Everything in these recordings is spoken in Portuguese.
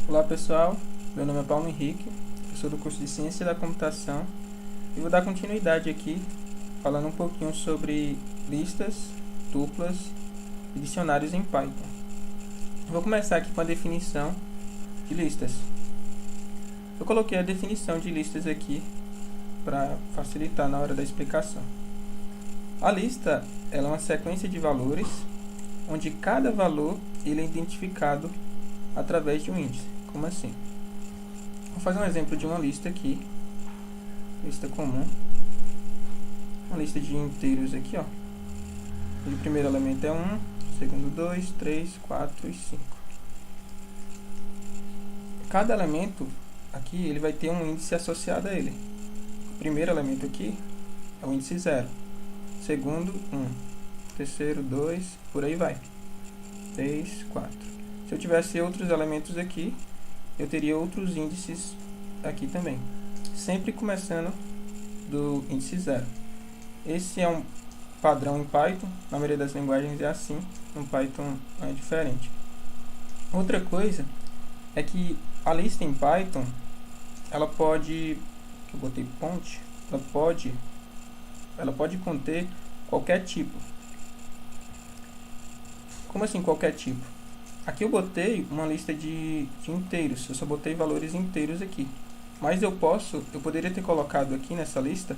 Olá pessoal, meu nome é Paulo Henrique, eu sou do curso de Ciência da Computação e vou dar continuidade aqui falando um pouquinho sobre listas, tuplas e dicionários em Python. Vou começar aqui com a definição de listas. Eu coloquei a definição de listas aqui para facilitar na hora da explicação. A lista ela é uma sequência de valores onde cada valor ele é identificado através de um índice. Como assim? Vou fazer um exemplo de uma lista aqui, lista comum, uma lista de inteiros aqui, ó. O primeiro elemento é 1, segundo 2, 3, 4 e 5. Cada elemento aqui ele vai ter um índice associado a ele. O primeiro elemento aqui é o índice 0, segundo 1, terceiro 2, por aí vai, 3, 4. Se eu tivesse outros elementos aqui, eu teria outros índices aqui também, sempre começando do índice 0. Esse é um padrão em Python, na maioria das linguagens é assim, no Python é diferente. Outra coisa é que a lista em Python, ela pode, que eu botei ponte, ela pode conter qualquer tipo. Como assim qualquer tipo? Aqui eu botei uma lista de inteiros, eu só botei valores inteiros aqui. Mas eu poderia ter colocado aqui nessa lista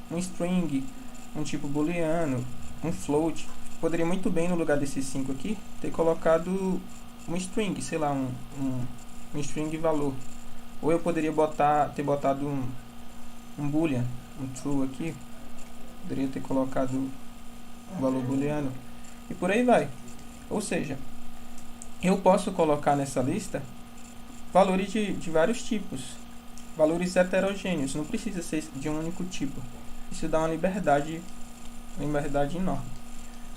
um string, um tipo booleano, um float. Poderia muito bem, no lugar desses 5 aqui, ter colocado um string, sei lá, um string valor. Ou eu poderia ter botado um boolean, um true aqui. Poderia ter colocado um valor booleano. E por aí vai. Ou seja, eu posso colocar nessa lista valores de vários tipos, valores heterogêneos, não precisa ser de um único tipo. Isso dá uma liberdade enorme.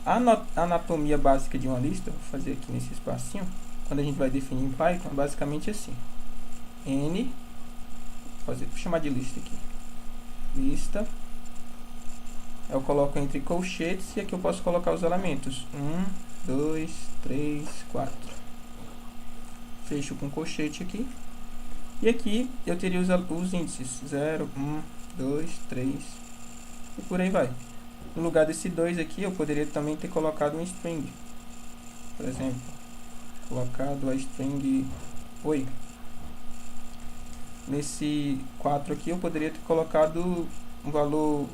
A anatomia básica de uma lista, vou fazer aqui nesse espacinho, quando a gente vai definir em Python, é basicamente assim. N, vou chamar de lista aqui. Lista, eu coloco entre colchetes e aqui eu posso colocar os elementos 1, 2, 3, 4. Fecho com colchete aqui. E aqui eu teria os índices 0, 1, 2, 3 e por aí vai. No lugar desse 2 aqui eu poderia também ter colocado um string. Por exemplo, colocado a string oi. Nesse 4 aqui eu poderia ter colocado um valor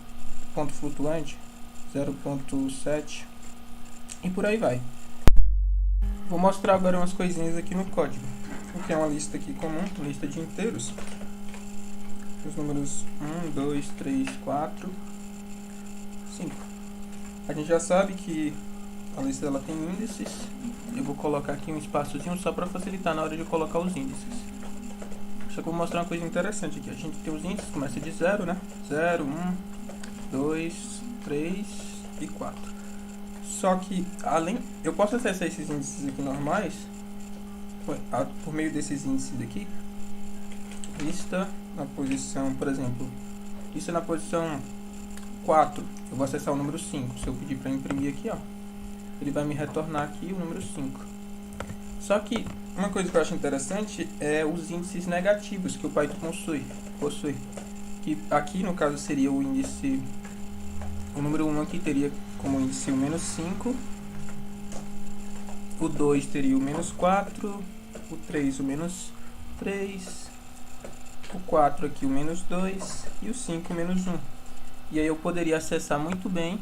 ponto flutuante 0.7 e por aí vai. Vou mostrar agora umas coisinhas aqui no código. O que é uma lista aqui comum, lista de inteiros. Os números 1, 2, 3, 4, 5. A gente já sabe que a lista ela tem índices. Eu vou colocar aqui um espaçozinho só para facilitar na hora de colocar os índices. Só que eu vou mostrar uma coisa interessante aqui. A gente tem os índices, começa de 0, né? 0, 1, 2, 3 e 4. Só que, eu posso acessar esses índices aqui normais por meio desses índices aqui. Lista na posição, por exemplo, lista na posição 4. Eu vou acessar o número 5. Se eu pedir para imprimir aqui, ó, ele vai me retornar aqui o número 5. Só que uma coisa que eu acho interessante é os índices negativos que o Python possui. Que aqui no caso seria o índice, o número 1 aqui teria como índice o menos 5, o 2 teria o menos 4, o 3 o menos 3, o 4 aqui o menos 2 e o 5 o menos 1. E aí eu poderia acessar muito bem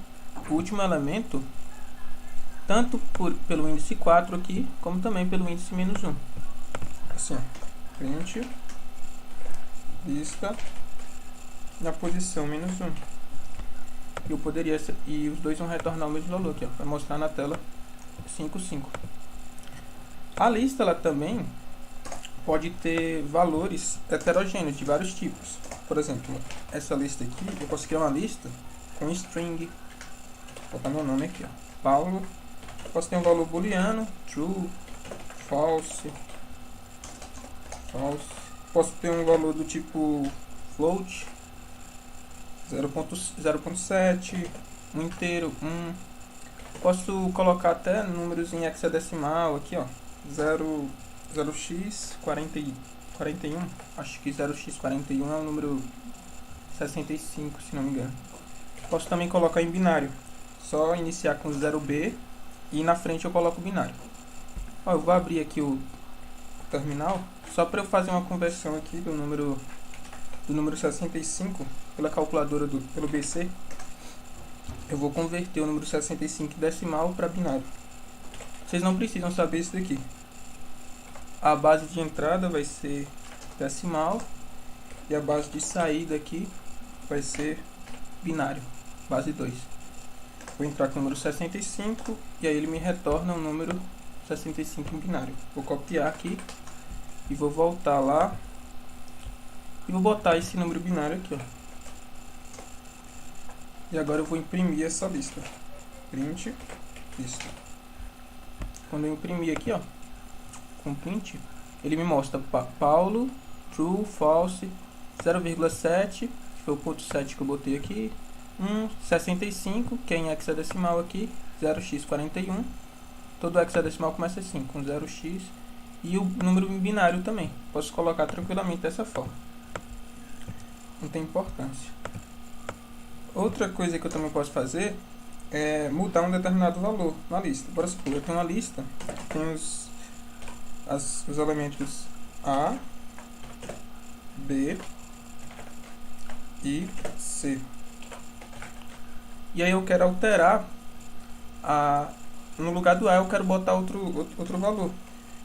o último elemento, tanto pelo índice 4 aqui, como também pelo índice menos 1. Assim, ó, print, lista, na posição menos 1. E os dois vão retornar o mesmo valor aqui, ó, vai mostrar na tela 5, 5. A lista ela também pode ter valores heterogêneos de vários tipos. Por exemplo, essa lista aqui, eu posso criar uma lista com string, vou botar meu nome aqui, ó, Paulo. Eu posso ter um valor booleano, true, false. Posso ter um valor do tipo float, 0.7, um inteiro, 1. Posso colocar até números em hexadecimal aqui, ó, 0x41, acho que 0x41 é o número 65, se não me engano. Posso também colocar em binário, só iniciar com 0b e na frente eu coloco o binário. Ó, eu vou abrir aqui o terminal, só para eu fazer uma conversão aqui do número 65 pela calculadora pelo BC. Eu vou converter o número 65 em decimal para binário. Vocês não precisam saber isso daqui. A base de entrada vai ser decimal e a base de saída aqui vai ser binário, base 2. Vou entrar com o número 65 e aí ele me retorna o número 65 em binário. Vou copiar aqui e vou voltar lá e vou botar esse número binário aqui, ó. E agora eu vou imprimir essa lista. Print lista. Quando eu imprimir aqui, ó, com print, ele me mostra Paulo, true, false, 0,7, que foi o ponto 7 que eu botei aqui, 65, que é em hexadecimal aqui, 0x41. Todo hexadecimal começa assim, com 0x, e o número binário também. Posso colocar tranquilamente dessa forma. Não tem importância. Outra coisa que eu também posso fazer é mudar um determinado valor na lista. Por exemplo, eu tenho uma lista, tem os elementos A, B e C. E aí eu quero alterar no lugar do A eu quero botar outro valor.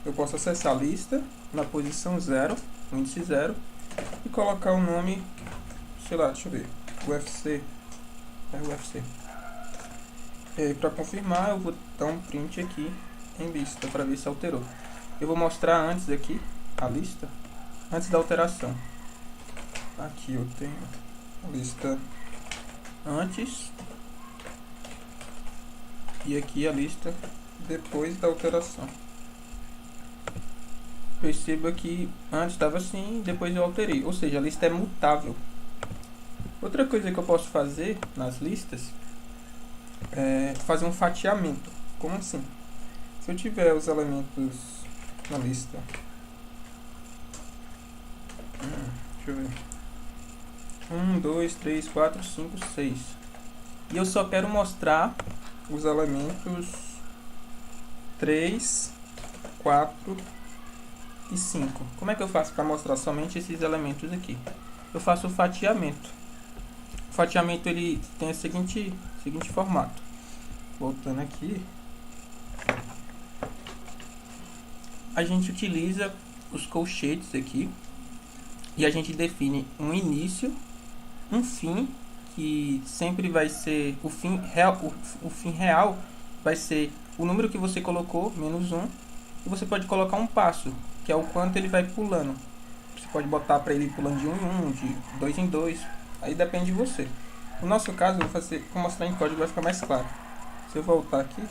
Eu posso acessar a lista na posição 0, no índice 0, e colocar o nome, sei lá, deixa eu ver, UFC. UFC. E aí, para confirmar, eu vou dar um print aqui em lista para ver se alterou. Eu vou mostrar antes aqui a lista, antes da alteração. Aqui eu tenho a lista antes e aqui a lista depois da alteração. Perceba que antes estava assim, depois eu alterei, ou seja, a lista é mutável. Outra coisa que eu posso fazer nas listas é fazer um fatiamento. Como assim? Se eu tiver os elementos na lista, deixa eu ver, 1, 2, 3, 4, 5, 6, e eu só quero mostrar os elementos 3, 4 e 5. Como é que eu faço para mostrar somente esses elementos aqui? Eu faço o fatiamento. O fatiamento ele tem o seguinte formato. Voltando aqui, a gente utiliza os colchetes aqui e a gente define um início, um fim, que sempre vai ser o fim real vai ser o número que você colocou, menos 1, e você pode colocar um passo, que é o quanto ele vai pulando. Você pode botar para ele pulando de 1 em 1, de 2 em 2, aí depende de você. No nosso caso, eu vou mostrar em código, vai ficar mais claro. Se eu voltar aqui,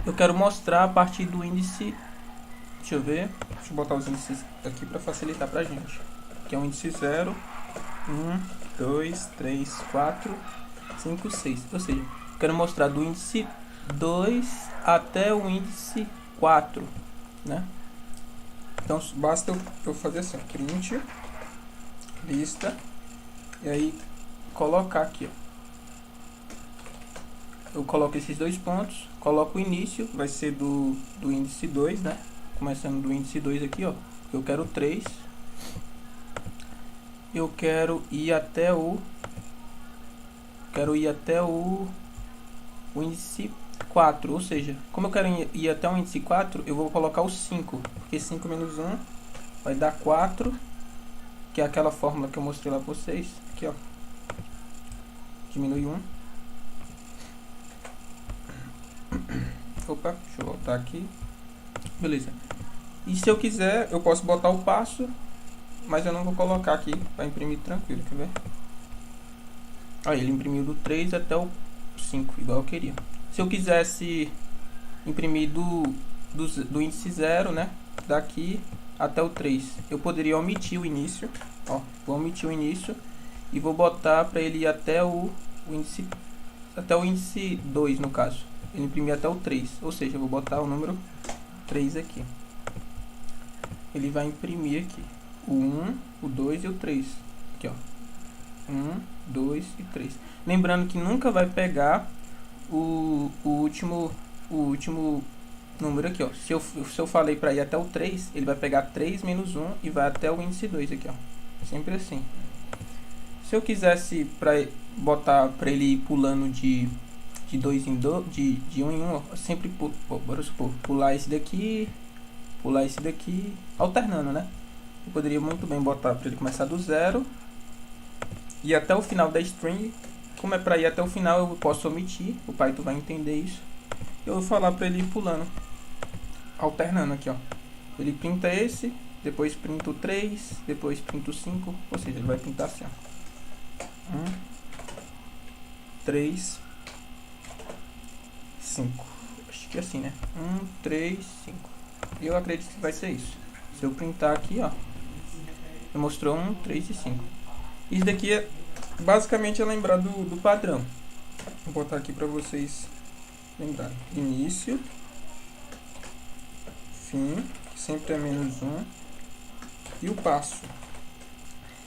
eu quero mostrar a partir do índice, deixa eu ver, deixa eu botar os índices aqui para facilitar pra gente, que é o índice 0, 1, 2, 3, 4, 5, 6, ou seja, eu quero mostrar do índice 2 até o índice 4, né? Então basta eu fazer assim, print lista, e aí colocar aqui, ó. Eu coloco esses dois pontos, coloco o início, vai ser do índice 2, né? Começando do índice 2 aqui, ó. Eu quero 3. Eu quero ir até o índice 4, ou seja, como eu quero ir até o índice 4, eu vou colocar o 5, porque 5 menos 1 vai dar 4, que é aquela fórmula que eu mostrei lá pra vocês, aqui, ó. Diminui 1. Opa, deixa eu voltar aqui. Beleza. E se eu quiser, eu posso botar o passo, mas eu não vou colocar aqui para imprimir tranquilo, quer ver? Aí ele imprimiu do 3 até o 5, igual eu queria. Se eu quisesse imprimir do índice 0, né, daqui até o 3, eu poderia omitir o início, ó, vou omitir o início e vou botar para ele ir até o índice 2, no caso. Ele imprimir até o 3, ou seja, eu vou botar o número 3 aqui. Ele vai imprimir aqui o 1, o 2 e o 3. Aqui, ó. 1, 2 e 3. Lembrando que nunca vai pegar o último número aqui, ó. Se eu falei para ir até o 3, ele vai pegar 3 menos 1 e vai até o índice 2 aqui, ó. Sempre assim. Se eu quisesse botar para ele ir pulando de 2 em 2, de 1 em 1, ó, sempre bora supor, pular esse daqui, alternando, né? Eu poderia muito bem botar para ele começar do 0 e até o final da string. Como é para ir até o final, eu posso omitir, o Python vai entender isso. Eu vou falar para ele ir pulando, alternando aqui, ó. Ele printa esse, depois printa o 3, depois printa o 5, ou seja, ele vai pintar assim, ó. 1, 3, 5. Acho que é assim, né? 1, 3, 5. Eu acredito que vai ser isso. Se eu printar aqui, ó, mostrou 1, 3 e 5. Isso daqui é basicamente lembrar do padrão. Vou botar aqui para vocês lembrarem. Início, fim, que sempre é menos 1, e o passo.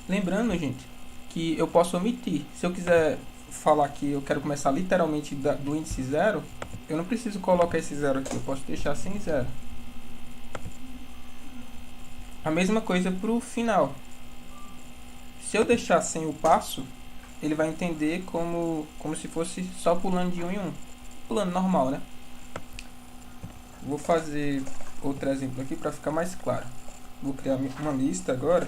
Lembrando, gente, que eu posso omitir. Se eu quiser falar que eu quero começar literalmente do índice 0, eu não preciso colocar esse 0 aqui. Eu posso deixar sem 0. A mesma coisa para o final. Se eu deixar sem o passo, ele vai entender como se fosse só pulando de 1 em 1. Pulando normal, né? Vou fazer outro exemplo aqui para ficar mais claro. Vou criar uma lista agora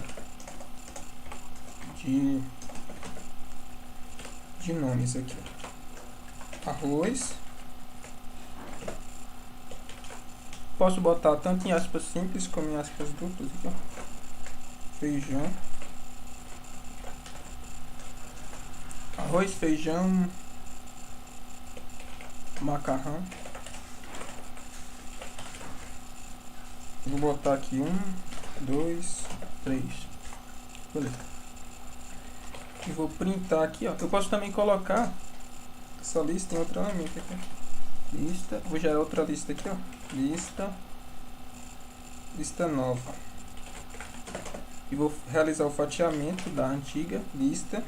de nomes aqui. Arroz. Posso botar tanto em aspas simples como em aspas duplas aqui, ó. Feijão. Arroz, feijão, macarrão. Vou botar aqui 1, 2, 3. Beleza. E vou printar aqui, ó. Eu posso também colocar essa lista em outro elemento aqui. Lista. Vou gerar outra lista aqui, ó. Lista nova. E vou realizar o fatiamento da antiga lista.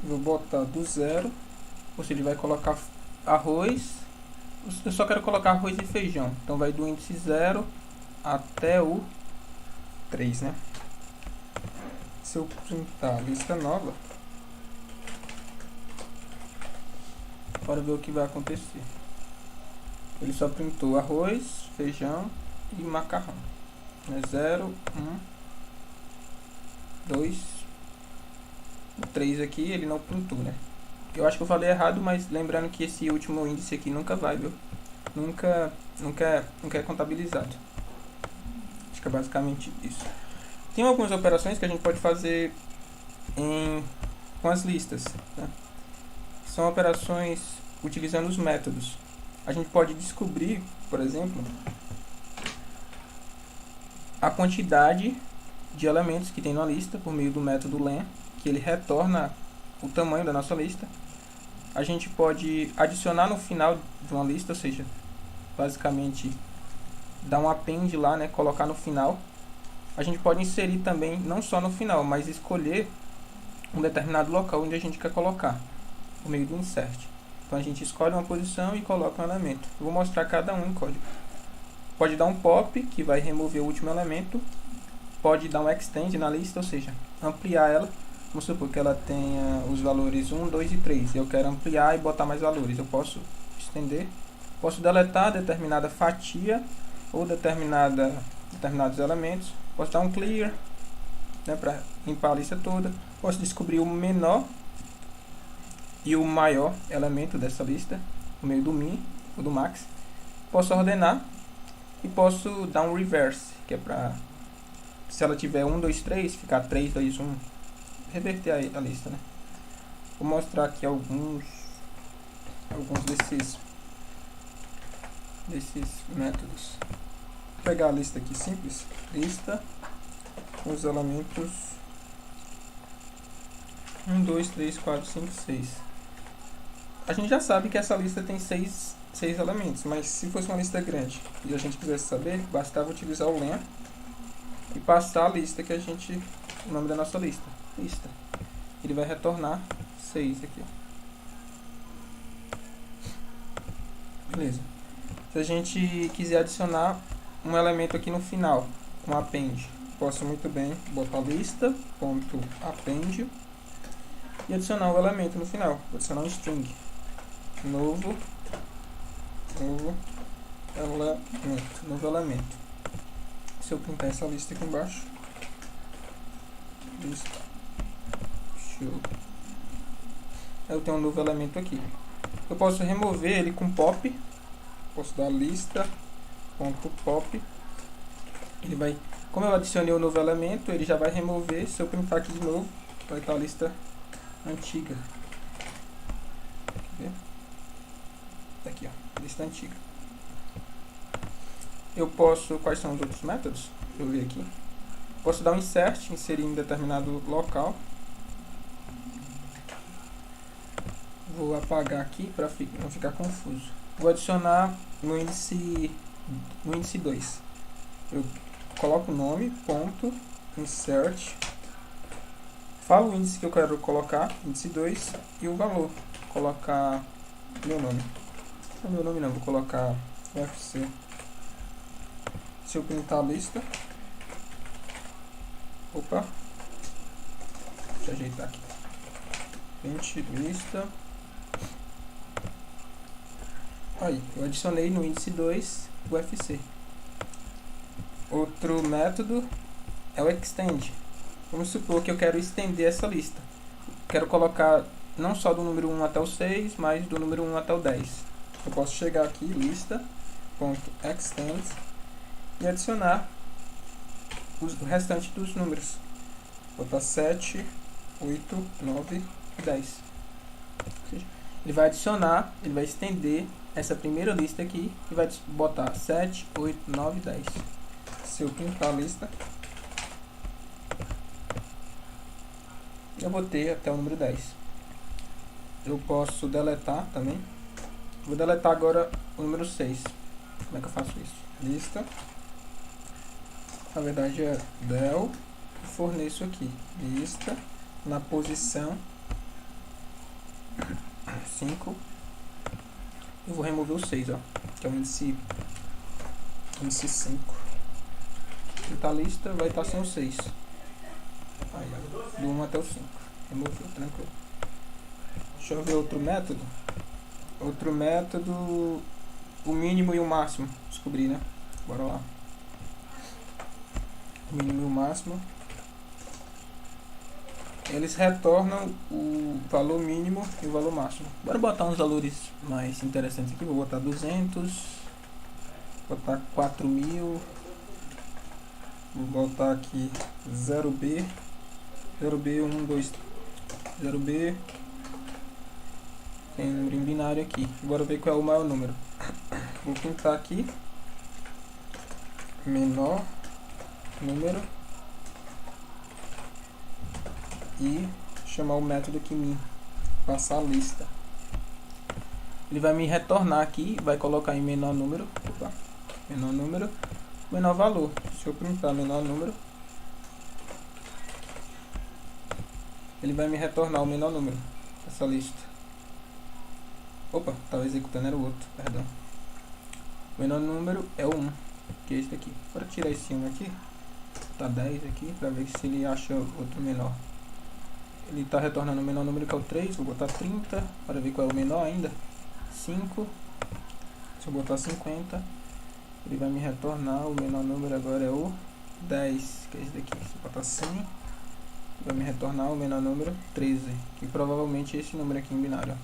Vou botar do 0. Ou seja, ele vai colocar arroz. Eu só quero colocar arroz e feijão. Então vai do índice 0 até o 3, né? Se eu printar a lista nova, bora ver o que vai acontecer. Ele só printou arroz, feijão e macarrão. 0, 1, 2, 3 aqui, ele não printou, né? Eu acho que eu falei errado, mas lembrando que esse último índice aqui nunca vai, viu? Nunca é contabilizado. Acho que é basicamente isso. Tem algumas operações que a gente pode fazer com as listas, né? São operações utilizando os métodos. A gente pode descobrir, por exemplo, a quantidade de elementos que tem na lista por meio do método len, que ele retorna o tamanho da nossa lista. A gente pode adicionar no final de uma lista, ou seja, basicamente dar um append lá, né, colocar no final. A gente pode inserir também, não só no final, mas escolher um determinado local onde a gente quer colocar, por meio do insert. Então a gente escolhe uma posição e coloca um elemento. Eu vou mostrar cada um em código. Pode dar um pop, que vai remover o último elemento. Pode dar um extend na lista, ou seja, ampliar ela. Vamos supor que ela tenha os valores 1, 2 e 3. Eu quero ampliar e botar mais valores. Eu posso estender. Posso deletar determinada fatia ou determinados elementos. Posso dar um clear, né, para limpar a lista toda. Posso descobrir o menor e o maior elemento dessa lista, por meio do min ou do max. Posso ordenar e posso dar um reverse, que é para, se ela tiver 1, 2, 3, ficar 3, 2, 1, reverter a lista, né? Vou mostrar aqui alguns desses métodos. Vou pegar a lista aqui simples, lista com os elementos 1, 2, 3, 4, 5, 6. A gente já sabe que essa lista tem 6 6 elementos, mas se fosse uma lista grande e a gente quisesse saber, bastava utilizar o len e passar a lista que a gente, o nome da nossa lista, ele vai retornar 6 aqui. Beleza. Se a gente quiser adicionar um elemento aqui no final, um append, posso muito bem botar lista.append e adicionar o elemento no final. Vou adicionar um string, novo elemento. Se eu printar essa lista aqui embaixo, lista show, eu tenho um novo elemento aqui. Eu posso remover ele com pop, posso dar lista.pop, ele vai, como eu adicionei o novo elemento, ele já vai remover. Se eu printar aqui de novo, vai estar a lista antiga. Quer ver? Tá aqui, ó, lista antiga. Eu posso, quais são os outros métodos? Eu ver aqui. Posso dar um insert, inserir em determinado local. Vou apagar aqui para não ficar confuso. Vou adicionar no índice 2. Eu coloco o nome, ponto, insert. Falo o índice que eu quero colocar, índice 2, e o valor. Vou colocar meu nome. Não, meu nome não, vou colocar FC. Se eu printar a lista. Opa. Deixa eu ajeitar aqui. Print lista. Aí, eu adicionei no índice 2 o FC. Outro método é o extend. Vamos supor que eu quero estender essa lista. Quero colocar não só do número 1 até o 6, mas do número 1 até o 10. Eu posso chegar aqui, lista.extend, e adicionar o restante dos números. Vou botar 7, 8, 9 e 10. Ele vai adicionar, ele vai estender essa primeira lista aqui e vai botar 7, 8, 9 e 10. Se eu printar a lista, eu vou ter até o número 10. Eu posso deletar também. Vou deletar agora o número 6. Como é que eu faço isso? Lista. Na verdade é del. E forneço aqui. Lista. Na posição 5. Eu vou remover o 6, ó. Que é o índice 5. Printar a lista vai estar sem o 6. Aí, ó, do 1 até o 5. Removeu, tranquilo. Deixa eu ver outro método. Outro método, o mínimo e o máximo. Descobri, né? Bora lá. O mínimo e o máximo. Eles retornam o valor mínimo e o valor máximo. Bora botar uns valores mais interessantes aqui. Vou botar 200. Vou botar 4.000. Vou botar aqui 0B. 0B, 1, 2, 0B. Tem um número em binário aqui. Bora ver qual é o maior número. Vou pintar aqui. Menor número. E chamar o método aqui min. Passar a lista. Ele vai me retornar aqui. Vai colocar em menor número. Opa, menor número. Menor valor. Se eu printar menor número, ele vai me retornar o menor número dessa lista. Opa, estava executando, era o outro, perdão. O menor número é o 1, que é esse daqui. Bora tirar esse 1 aqui, botar 10 aqui, para ver se ele acha outro menor. Ele está retornando o menor número, que é o 3, vou botar 30, para ver qual é o menor ainda. 5, se eu botar 50, ele vai me retornar, o menor número agora é o 10, que é esse daqui. Se eu botar 100, vai me retornar o menor número 13, que provavelmente é esse número aqui em binário.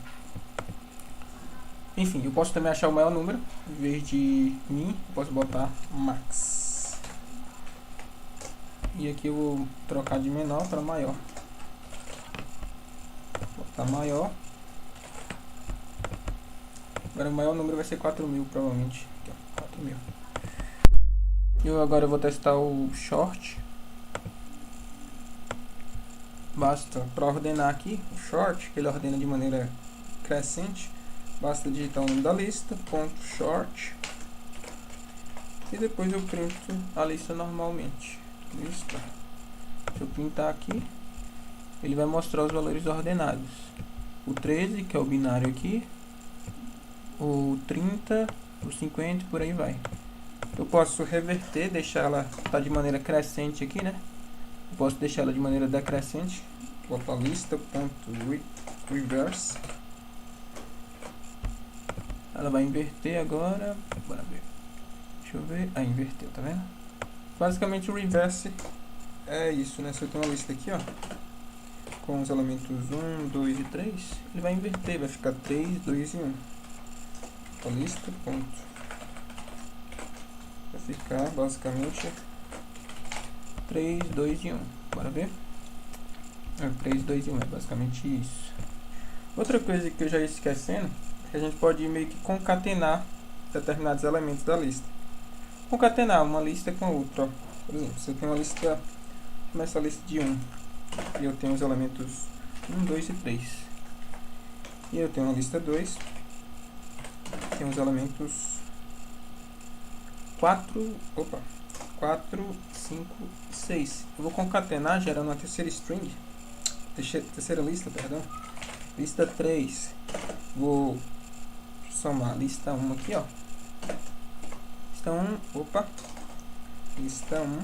Enfim, eu posso também achar o maior número. Em vez de min, eu posso botar max. E aqui eu vou trocar de menor para maior. Vou botar maior. Agora o maior número vai ser 4.000, provavelmente. Aqui, ó, 4.000. Eu agora vou testar o short. Basta para ordenar aqui o short, que ele ordena de maneira crescente. Basta digitar o nome da lista, ponto short, e depois eu printo a lista normalmente. Lista. Se eu printar aqui, ele vai mostrar os valores ordenados. O 13, que é o binário aqui, o 30, o 50 e por aí vai. Eu posso reverter, deixar ela tá de maneira crescente aqui, né? Eu posso deixar ela de maneira decrescente. Botar lista.reverse. Ela vai inverter agora. Bora ver. Deixa eu ver. Ah, inverteu, tá vendo? Basicamente o reverse é isso, né? Se eu tenho uma lista aqui, ó, com os elementos 1, 2 e 3, ele vai inverter, vai ficar 3, 2 e 1. A lista, ponto. Vai ficar basicamente 3, 2 e 1. Bora ver? 3, 2 e 1 é basicamente isso. Outra coisa que eu já ia esquecendo é que a gente pode meio que concatenar determinados elementos da lista. Concatenar uma lista com a outra, ó. Por exemplo, se eu tenho uma lista, começa a lista de 1 e eu tenho os elementos 1, 2 e 3. E eu tenho uma lista 2, tem os elementos 4, 5 e 6. Eu vou concatenar gerando uma terceira string, terceira lista, perdão. Lista 3. Vou somar lista 1 aqui, ó. Lista 1, lista 1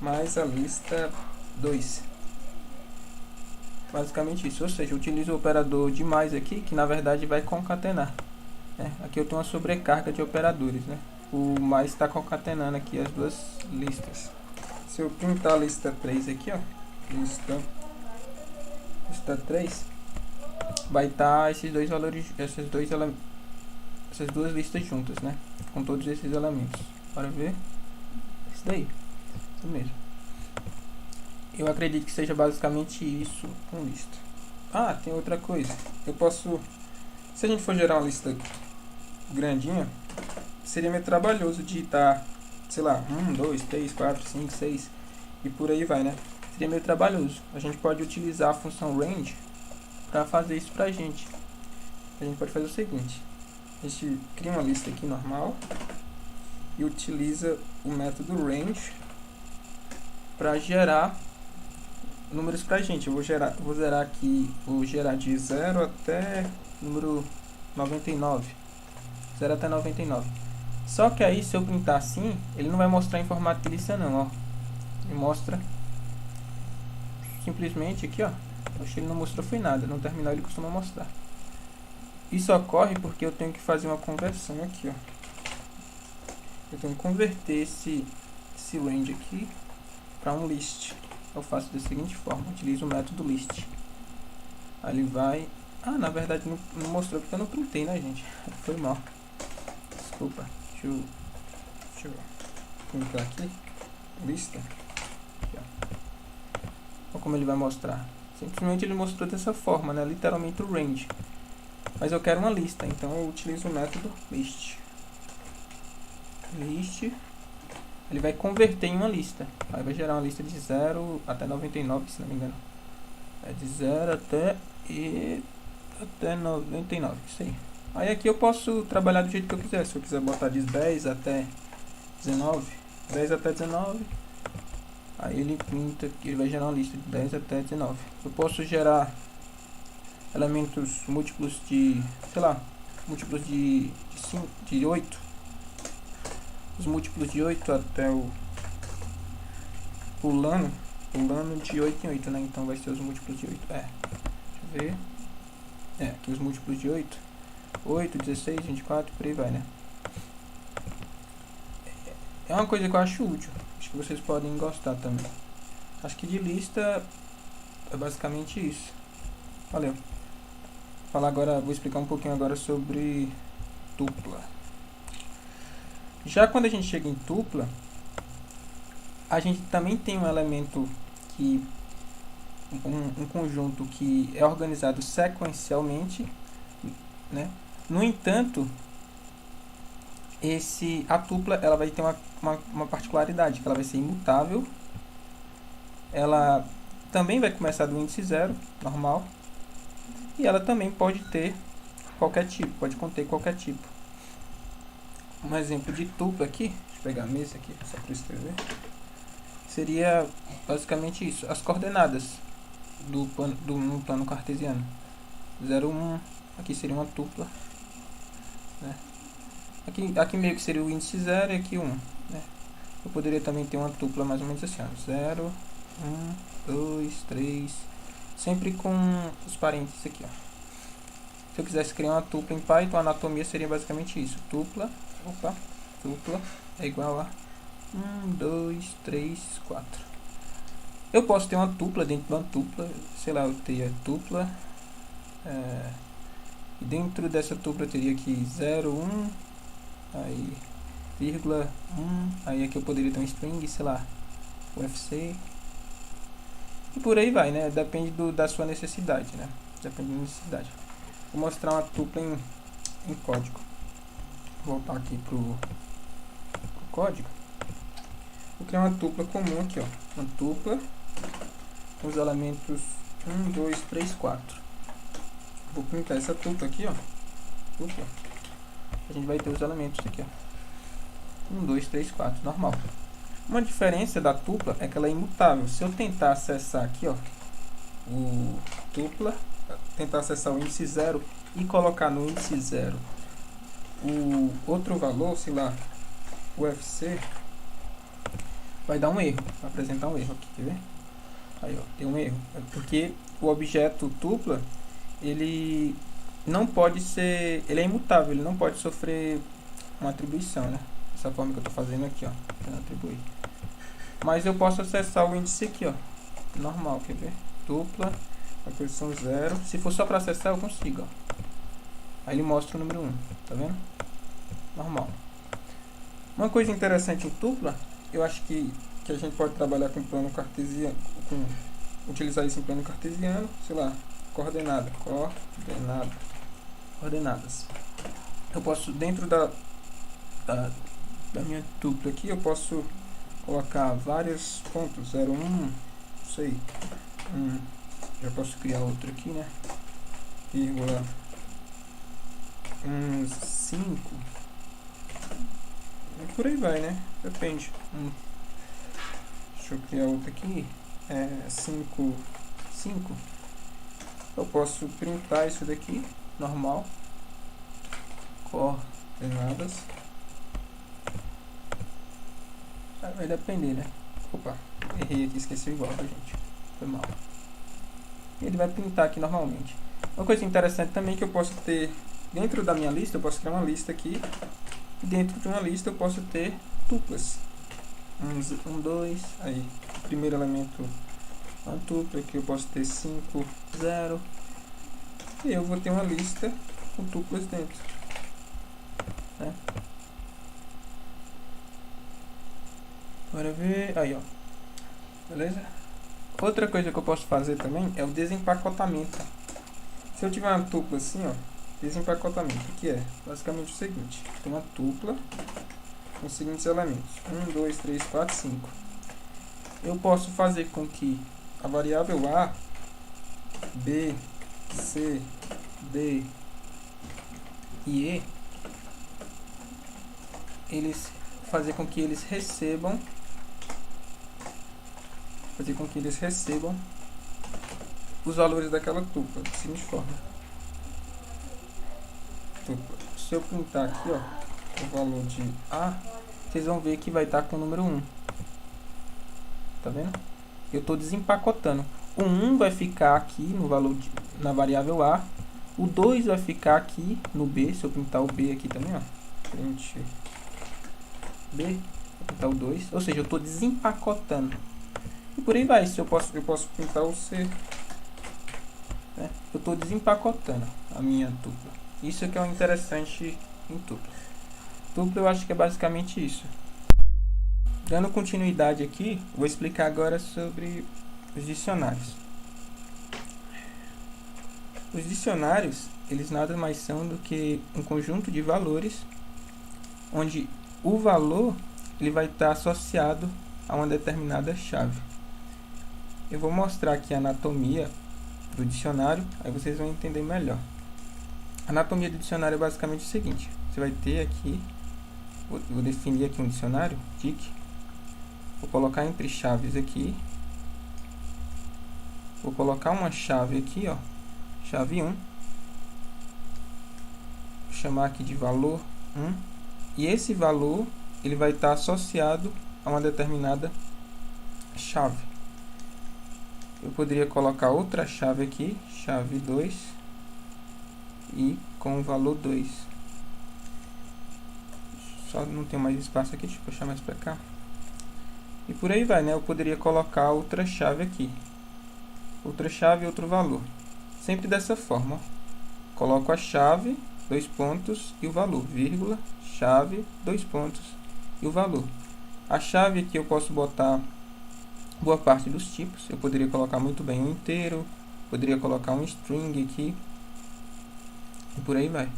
mais a lista 2. Basicamente isso, ou seja, eu utilizo o operador de mais aqui, que na verdade vai concatenar, né? Aqui eu tenho uma sobrecarga de operadores, né? O mais está concatenando aqui as duas listas. Se eu printar a lista 3 aqui, ó, lista 3, vai estar esses dois valores, essas duas listas juntas, né? Com todos esses elementos. Bora ver. Isso daí. Isso mesmo. Eu acredito que seja basicamente isso com lista. Ah, tem outra coisa. Eu posso... Se a gente for gerar uma lista grandinha, seria meio trabalhoso digitar, sei lá, 1, 2, 3, 4, 5, 6 e por aí vai, né? Seria meio trabalhoso. A gente pode utilizar a função range para fazer isso pra gente. A gente pode fazer o seguinte. A gente cria uma lista aqui normal e utiliza o método range para gerar números pra gente. Eu vou gerar aqui, vou gerar de 0 até número 99. 0 até 99. Só que aí, se eu printar assim, ele não vai mostrar em formato de lista não, ó. Ele mostra simplesmente aqui, ó. Acho que ele não mostrou foi nada. No terminal ele costuma mostrar. Isso ocorre porque eu tenho que fazer uma conversão aqui, ó. Eu tenho que converter esse range aqui para um list. Eu faço da seguinte forma, utilizo o método list. Aí ele vai... Ah, na verdade não mostrou porque eu não printei, né, gente? Foi mal. Desculpa. Deixa eu printar aqui. Lista. Aqui, ó. Olha como ele vai mostrar. Simplesmente ele mostrou dessa forma, né? Literalmente o range. Mas eu quero uma lista, então eu utilizo o método list. List. Ele vai converter em uma lista. Aí vai gerar uma lista de 0 até 99, se não me engano. É de 0 até 99, isso aí. Aí aqui eu posso trabalhar do jeito que eu quiser. Se eu quiser botar de 10 até 19, 10 até 19, aí ele printa, ele vai gerar uma lista de 10 até 19. Eu posso gerar elementos múltiplos de, sei lá, múltiplos de 8. Os múltiplos de 8 até o pulando de 8 em 8, né? Então vai ser os múltiplos de 8. Deixa eu ver. Aqui os múltiplos de 8. 8, 16, 24, por aí vai, né? É uma coisa que eu acho útil. Acho que vocês podem gostar também. Acho que de lista é basicamente isso. Valeu. Vou explicar um pouquinho agora sobre tupla. Já quando a gente chega em tupla, a gente também tem um elemento que um conjunto que é organizado sequencialmente, né? No entanto, a tupla ela vai ter uma particularidade, que ela vai ser imutável. Ela também vai começar do índice 0, normal, e ela também pode ter qualquer tipo, pode conter qualquer tipo. Um exemplo de tupla aqui, deixa eu pegar a mesa aqui só para escrever, seria basicamente isso, as coordenadas no plano cartesiano. 0, 1, aqui seria uma tupla, né? Aqui meio que seria o índice 0 e aqui 1, né? Eu poderia também ter uma tupla mais ou menos assim, 0, 1, 2, 3, sempre com os parênteses aqui, ó. Se eu quisesse criar uma tupla em Python, a anatomia seria basicamente isso. Tupla é igual a 1, 2, 3, 4. Eu posso ter uma tupla dentro de uma tupla, sei lá, eu teria tupla, e dentro dessa tupla eu teria aqui 0, 1, aí vírgula 1, aí aqui eu poderia ter um string, sei lá, UFC, e por aí vai, né? Depende da sua necessidade, né? Depende da necessidade. Vou mostrar uma tupla em código. Vou voltar aqui pro código. Vou criar uma tupla comum aqui, ó. Uma tupla com os elementos 1, 2, 3, 4. Vou printar essa tupla aqui, ó. Tupla. A gente vai ter os elementos aqui, ó. 1, 2, 3, 4, normal. Uma diferença da tupla é que ela é imutável. Se eu tentar acessar aqui, ó, o tupla, tentar acessar o índice 0 e colocar no índice 0 o outro valor, sei lá, UFC, vai dar um erro, vai apresentar um erro aqui, quer ver? Aí, ó, tem um erro, porque o objeto tupla, ele não pode ser, ele é imutável, ele não pode sofrer uma atribuição, né? Dessa forma que eu tô fazendo aqui, ó, atribuir. Mas eu posso acessar o índice aqui, ó, normal, quer ver? Tupla, a posição 0, se for só para acessar eu consigo, ó. Aí ele mostra o número 1, tá vendo? Normal. Uma coisa interessante em tupla, eu acho que a gente pode trabalhar com plano cartesiano, utilizar isso em plano cartesiano, sei lá, coordenadas. Eu posso, dentro da minha tupla aqui, eu posso colocar vários pontos, 0, 1, não sei, já posso criar outro aqui, né, vírgula 5, e por aí vai, né, depende. Deixa eu criar outro aqui, 5, eu posso printar isso daqui, normal, coordenadas, vai depender, né, opa, errei aqui, esqueci o igual, gente, foi mal. Ele vai printar aqui normalmente. Uma coisa interessante também é que eu posso ter, dentro da minha lista, eu posso criar uma lista aqui, e dentro de uma lista eu posso ter tuplas. 1, 2, aí, o primeiro elemento, uma tupla, aqui eu posso ter 5, 0, e eu vou ter uma lista com tuplas dentro, né? Bora ver, aí ó, beleza? Outra coisa que eu posso fazer também é o desempacotamento. Se eu tiver uma tupla assim, ó, desempacotamento, o que é? Basicamente o seguinte, tem uma tupla com os seguintes elementos, 1, 2, 3, 4, 5. Eu posso fazer com que a variável A, B, C, D e E, fazer com que eles recebam os valores daquela tupla, da seguinte forma. Se eu printar aqui, ó, o valor de A, vocês vão ver que vai estar com o número 1. Tá vendo? Eu estou desempacotando. O 1 vai ficar aqui no valor na variável A. O 2 vai ficar aqui no B. Se eu pintar o B aqui também, ó. Print B. Vou pintar o 2. Ou seja, eu estou desempacotando. E por aí vai. Se eu posso pintar o C. Né? Eu estou desempacotando a minha tupla. Isso é que é o interessante em tupla. Tupla eu acho que é basicamente isso. Dando continuidade aqui, vou explicar agora sobre os dicionários. Os dicionários, eles nada mais são do que um conjunto de valores, onde o valor ele vai estar associado a uma determinada chave. Eu vou mostrar aqui a anatomia do dicionário, aí vocês vão entender melhor. A anatomia do dicionário é basicamente o seguinte. Você vai ter aqui, vou definir aqui um dicionário, dic. Vou colocar entre chaves aqui. Vou colocar uma chave aqui, ó, chave 1. Vou chamar aqui de valor 1. E esse valor, ele vai estar associado a uma determinada chave. Eu poderia colocar outra chave aqui, chave 2, e com o valor 2. Só não tem mais espaço aqui, deixa eu puxar mais para cá. E por aí vai, né? Eu poderia colocar outra chave aqui. Outra chave e outro valor. Sempre dessa forma, ó. Coloco a chave, 2 pontos e o valor, vírgula, chave, 2 pontos e o valor. A chave aqui eu posso botar boa parte dos tipos. Eu poderia colocar muito bem um inteiro, poderia colocar um string aqui, e por aí vai.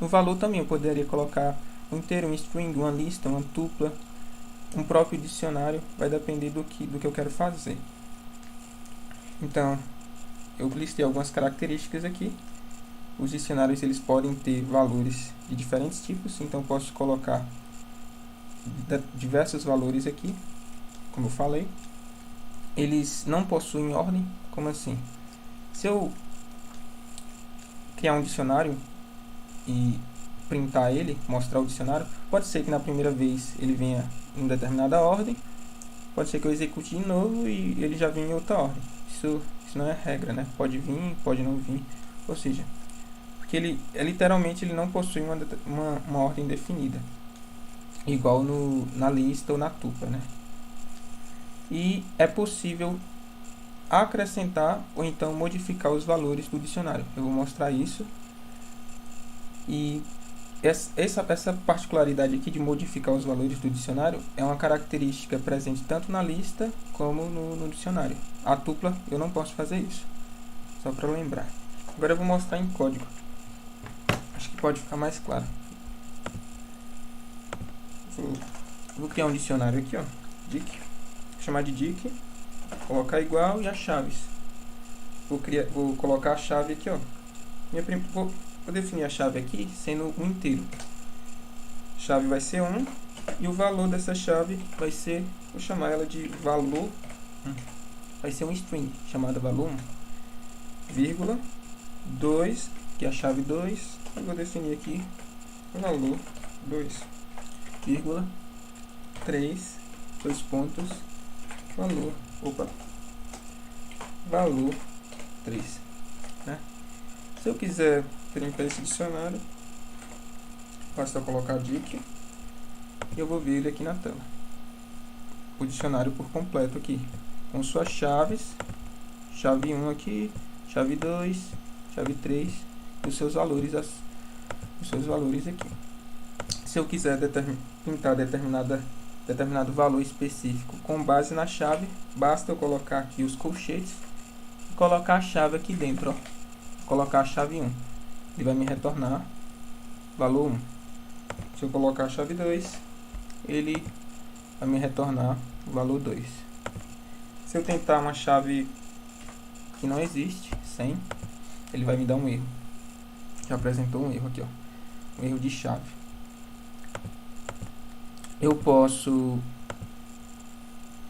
No valor também eu poderia colocar um inteiro, um string, uma lista, uma tupla, um próprio dicionário, vai depender do que eu quero fazer. Então, eu listei algumas características aqui. Os dicionários eles podem ter valores de diferentes tipos, então eu posso colocar diversos valores aqui, como eu falei. Eles não possuem ordem, como assim? Se eu criar um dicionário e printar ele, mostrar o dicionário, pode ser que na primeira vez ele venha em determinada ordem, pode ser que eu execute de novo e ele já venha em outra ordem. Isso não é regra, né? Pode vir, pode não vir, ou seja, porque ele literalmente ele não possui uma ordem definida, igual na lista ou na tupla, né? E é possível acrescentar ou então modificar os valores do dicionário. Eu vou mostrar isso. E essa particularidade aqui de modificar os valores do dicionário é uma característica presente tanto na lista como no dicionário. A tupla eu não posso fazer isso, só para lembrar. Agora eu vou mostrar em código. Acho que pode ficar mais claro. Vou criar um dicionário aqui, ó, dic. Vou chamar de dic, colocar igual e as chaves. Vou colocar a chave aqui, ó. Vou definir a chave aqui sendo um inteiro. A chave vai ser 1 e o valor dessa chave vai ser, vou chamar ela de valor 1. Vai ser um string chamada valor 1, vírgula 2, que é a chave 2, e vou definir aqui valor 2, vírgula 3, 2 pontos, valor 3, né? Se eu quiser limpar esse dicionário, basta colocar dic e eu vou ver ele aqui na tela. O dicionário por completo aqui, com suas chaves, chave 1 aqui, chave 2, chave 3 e os seus valores aqui. Se eu quiser pintar determinado valor específico com base na chave, basta eu colocar aqui os colchetes e colocar a chave aqui dentro, ó. Colocar a chave 1, ele vai me retornar valor 1. Se eu colocar a chave 2, ele vai me retornar o valor 2. Se eu tentar uma chave que não existe, sem, ele vai me dar um erro. Já apresentou um erro aqui, ó, um erro de chave. Eu posso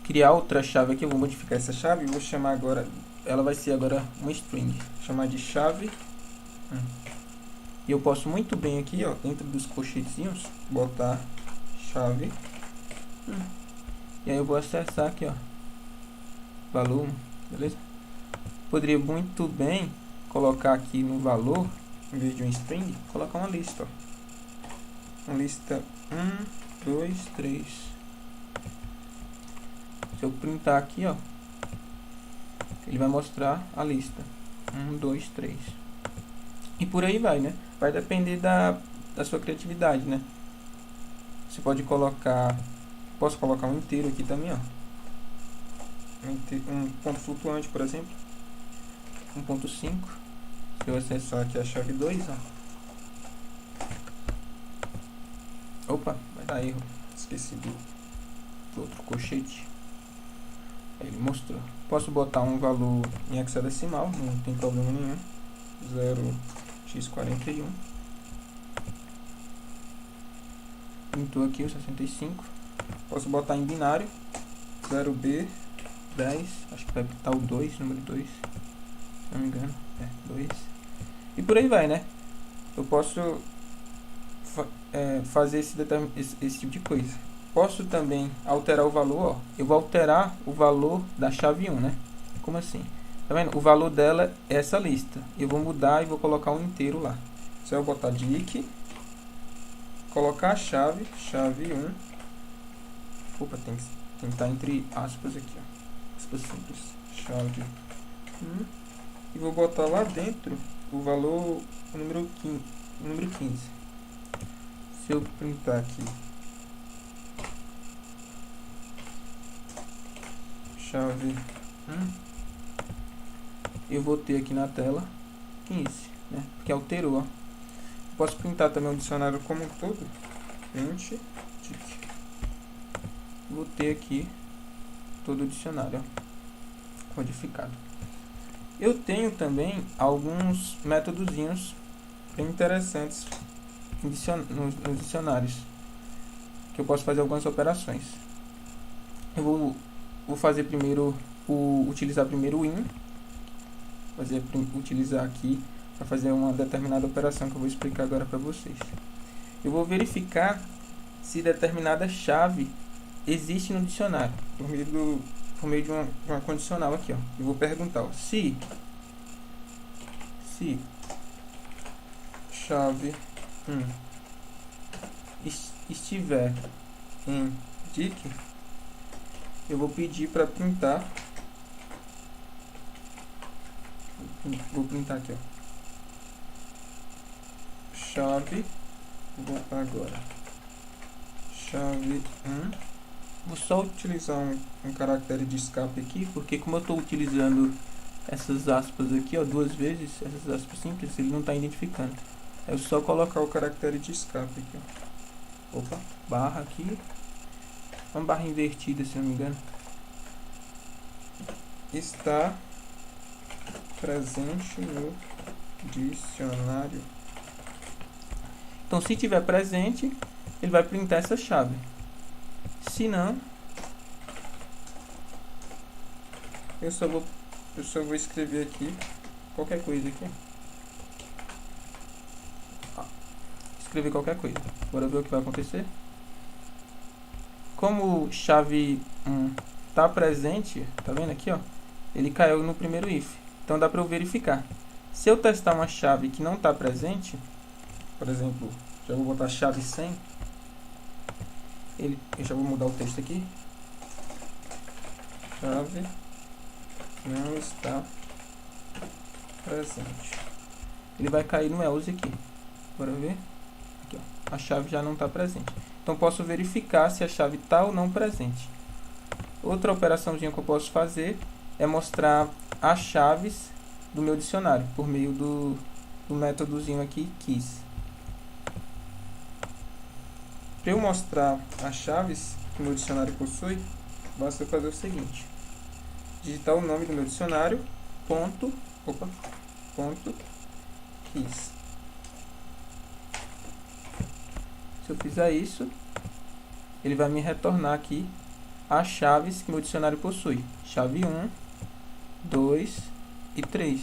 criar outra chave aqui, eu vou modificar essa chave e vou chamar agora, ela vai ser agora uma string, vou chamar de chave. E eu posso muito bem aqui, ó, dentro dos colchetezinhos, botar chave. E aí eu vou acessar aqui, ó, valor 1, beleza? Poderia muito bem colocar aqui no valor, em vez de um string, colocar uma lista, ó. Uma lista 1, 2, 3. Se eu printar aqui, ó, ele vai mostrar a lista 1, 2, 3. E por aí vai, né? Vai depender da sua criatividade, né? Você pode colocar... Posso colocar um inteiro aqui também, ó. Um ponto flutuante, por exemplo. 1.5. Se eu acessar aqui a chave 2, ó. Opa, vai dar erro. Esqueci do outro colchete. Aí ele mostrou. Posso botar um valor em hexadecimal, não tem problema nenhum. x41. Printou aqui o 65. Posso botar em binário. 0b 10. Acho que vai pintar o 2, número 2. Se não me engano. 2. E por aí vai, né? Eu posso fazer esse tipo de coisa. Posso também alterar o valor, ó. Eu vou alterar o valor da chave 1, né? Como assim? Tá vendo? O valor dela é essa lista. Eu vou mudar e vou colocar um inteiro lá. Só eu botar dic, colocar a chave 1. Opa, tem que estar entre aspas aqui, ó. Aspas simples. Chave 1. E vou botar lá dentro o valor, o número 15. Se eu printar aqui chave 1, eu vou ter aqui na tela 15, né? Porque alterou, ó. Posso printar também o dicionário como um todo. Print, dic. Vou ter aqui todo o dicionário, ó, codificado. Eu tenho também alguns métodozinhos bem interessantes nos dicionários, que eu posso fazer algumas operações. Eu vou fazer primeiro, utilizar primeiro o in, utilizar aqui para fazer uma determinada operação que eu vou explicar agora para vocês. Eu vou verificar se determinada chave existe no dicionário por meio de uma condicional aqui, ó. Eu vou perguntar, ó, se chave 1 estiver em dic, eu vou pedir para printar. Vou printar aqui, ó. Chave, vou botar agora chave 1. Vou só utilizar um caractere de escape aqui, porque como eu estou utilizando essas aspas aqui, ó, 2 vezes, essas aspas simples, ele não está identificando. É só colocar o caractere de escape aqui, ó. Opa, barra aqui, uma barra invertida, se não me engano. Está presente no dicionário. Então, se tiver presente, ele vai printar essa chave. Se não, eu só vou escrever aqui qualquer coisa aqui. Escrever qualquer coisa. Bora ver o que vai acontecer. Como chave 1 está presente, tá vendo aqui, ó? Ele caiu no primeiro if. Então dá para eu verificar. Se eu testar uma chave que não está presente, por exemplo, já vou botar chave 100. Eu já vou mudar o texto aqui. Chave não está presente. Ele vai cair no else aqui. Bora ver? Aqui, ó. A chave já não está presente. Então posso verificar se a chave está ou não presente. Outra operaçãozinha que eu posso fazer é mostrar as chaves do meu dicionário por meio do métodozinho aqui, keys. Para eu mostrar as chaves que o meu dicionário possui, basta eu fazer o seguinte: digitar o nome do meu dicionário, ponto keys. Se eu fizer isso, ele vai me retornar aqui as chaves que meu dicionário possui. Chave 1, 2 e 3.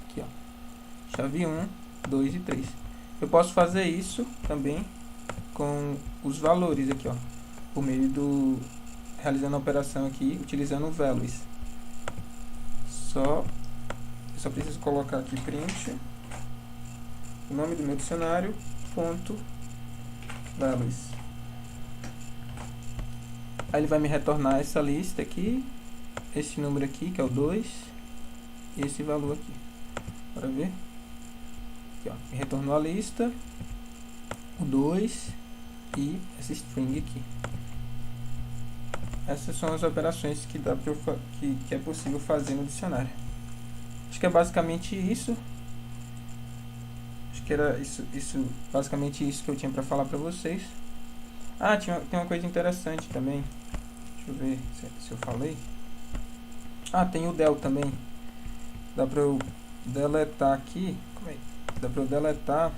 Aqui, ó. Chave 1, 2 e 3. Eu posso fazer isso também com os valores aqui, ó. Por meio realizando a operação aqui, utilizando o values. Eu só preciso colocar aqui print o nome do meu dicionário, ponto values. Aí ele vai me retornar essa lista aqui, esse número aqui, que é o 2, e esse valor aqui. Bora ver? Aqui, ó, me retornou a lista, o 2 e essa string aqui. Essas são as operações que é possível fazer no dicionário. Acho que é basicamente isso. Acho que era basicamente isso que eu tinha para falar para vocês. Ah, tem uma coisa interessante também. Deixa eu ver se eu falei. Ah, tem o del também. Dá para eu deletar aqui. Como é? Dá pra eu deletar,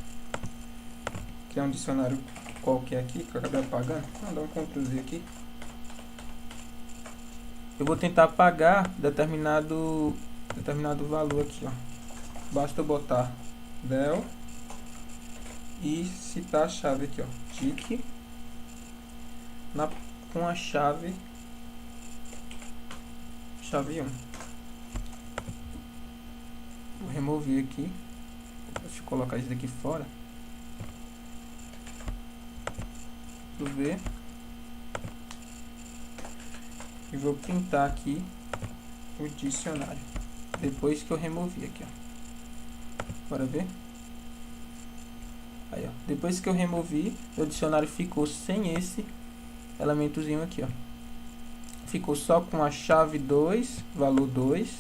criar um dicionário qualquer aqui, que eu acabei apagando. Vou dar um Ctrl Z aqui. Eu vou tentar apagar determinado valor aqui, ó. Basta eu botar del e citar a chave aqui, ó. Dic com a chave 1. Vou remover aqui. Deixa eu colocar isso daqui fora. Vou ver. E vou printar aqui o dicionário. Depois que eu removi aqui, ó. Bora ver? Aí, ó. Depois que eu removi, o dicionário ficou sem esse elementozinho aqui, ó. Ficou só com a chave 2, valor 2,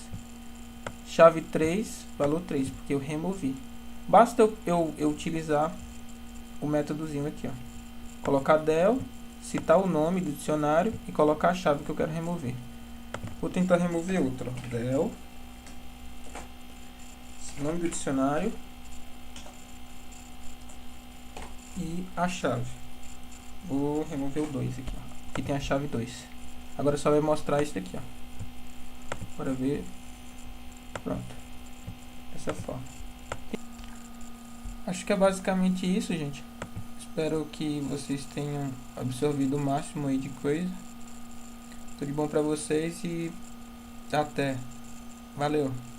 chave 3, valor 3, porque eu removi. Basta eu utilizar o métodozinho aqui, ó. Colocar del, citar o nome do dicionário e colocar a chave que eu quero remover. Vou tentar remover outra. Del, nome do dicionário e a chave. Vou remover o 2 aqui, ó. Aqui tem a chave 2. Agora só vai mostrar isso daqui, ó. Bora ver. Pronto. Dessa forma. Acho que é basicamente isso, gente. Espero que vocês tenham absorvido o máximo aí de coisa. Tudo de bom pra vocês e até. Valeu!